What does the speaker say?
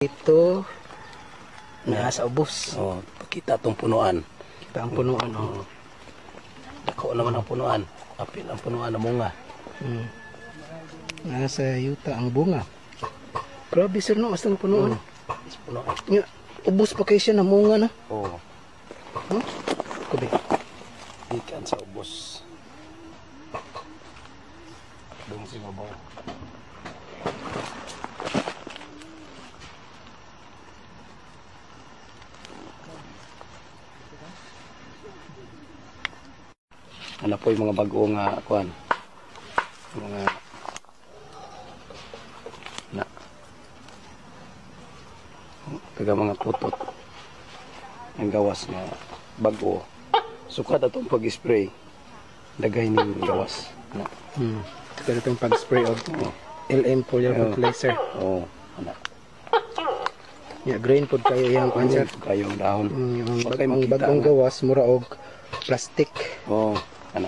Ito nasa ubos. Oh, pakita tong punuan. Kita ang punuan. Oh. Dako naman ang punuan. Apil ang punuan ng bunga. Nasa yuta ang bunga. Grabe sir no, basta ang punuan. Punuan. Nga, ubos pa kayo siya na bunga na. Oh, Huh? Kubi. ikan sa ubos. Doon si mabaw. Ano po yung mga bago nga kuan? Mga na taga mga putot ang gawas nga bago. Sukad atong pag-spray. Dagay ning gawas. Na. Ito itong pag-spray of LM foliar fertilizer. Oh, ana. Yeah, green food kayo yung cancer. Kayong dahon. Yung Huwag kayo ang makita bagong nga. gawas mura og plastic. Oh, ana.